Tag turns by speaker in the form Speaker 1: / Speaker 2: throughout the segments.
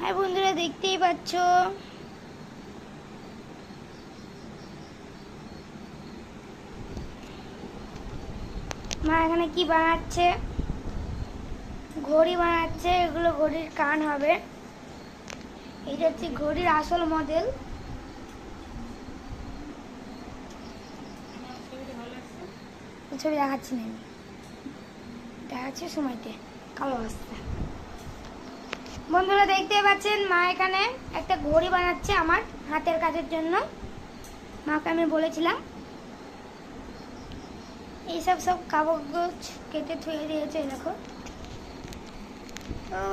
Speaker 1: High বন্ধুরা, দেখতেই পাচ্ছ মা এখানে কি বানাচ্ছে। ঘড়ি বানাচ্ছে। এগুলো ঘড়ির কান হবে। এটা হচ্ছে ঘড়ির আসল মডেল। ছবি দেখাচ্ছি না, আমি দেখাচ্ছি সময়তে কালো আসছে। বন্ধুরা দেখতেই পাচ্ছেন মা এখানে একটা ঘড়ি বানাচ্ছে আমার হাতের কাজের জন্য। মাকে আমি বলেছিলাম। এইসব সব কাগজ কেটে থুয়ে দিয়েছে। দেখো,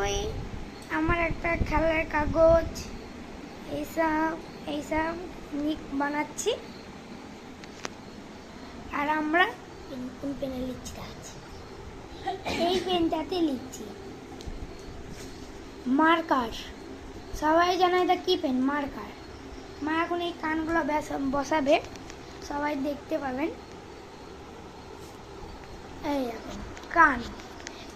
Speaker 1: ওই আমার একটা খেলার কাগজ, এইসব বানাচ্ছি। আর আমরা কোন পেনে লিখছি দেখাচ্ছি। এই পেনটাতে লিখছি মার্কার। সবাই জানে এটা কি পেন, মার্কার। মা এখন এই কানগুলো বসাবে, সবাই দেখতে পাবেন। এই এখন কান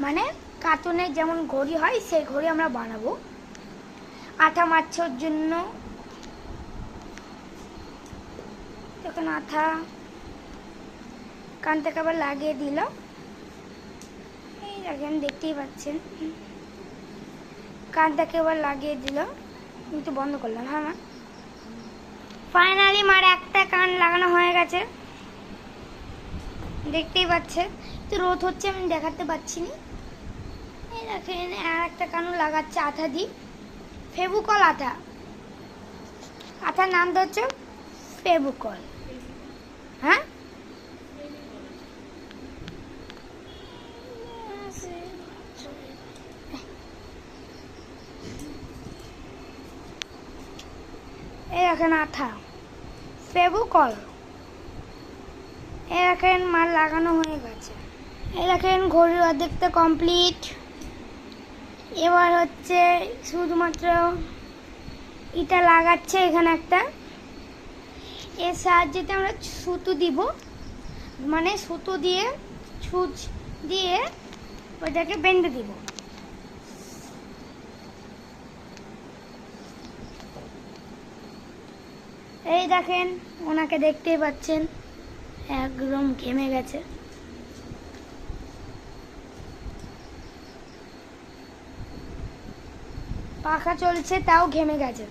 Speaker 1: মানে কার্টুনের যেমন ঘড়ি হয় সেই ঘড়ি আমরা বানাবো আঠা মাছর জন্য। এখন আঠা কান থেকে আবার লাগিয়ে দিল। এই দেখেন, দেখতেই পাচ্ছেন কানটাকে আবার লাগিয়ে দিল। কিন্তু বন্ধ করলাম। হ্যাঁ মা, ফাইনালি মার একটা কান লাগানো হয়ে গেছে। দেখতেই পাচ্ছে তো রোদ হচ্ছে, আমি দেখাতে পাচ্ছি না। এই দেখেন আর একটা কানও লাগাচ্ছে আঠা দি, ফেবুকল আঠা। আঠার নাম তো হচ্ছে ফেবুকল। হ্যাঁ, এই দেখেন আঠা ফেবুকল। এই দেখেন মাল লাগানো হয়ে গেছে। এই দেখেন ঘড়ির অর্ধেকটা কমপ্লিট। এবার হচ্ছে শুধুমাত্র এটা লাগাচ্ছে এখানে একটা। এর সাহায্যে আমরা সুতো দিব, মানে সুতো দিয়ে ছুঁচ দিয়ে ওইটাকে বেঁধে দিব। এই দেখেন ওনাকে দেখতেই পাচ্ছেন, একদম ঘেমে গেছে। পাখা চলছে তাও ঘেমে গেছে।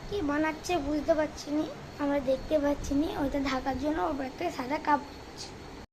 Speaker 1: কি বানাচ্ছে বুঝতে পারছি না, আমরা দেখতে পাচ্ছি না। ওইটা ঢাকার জন্য ওপর একটা সাদা কাপড়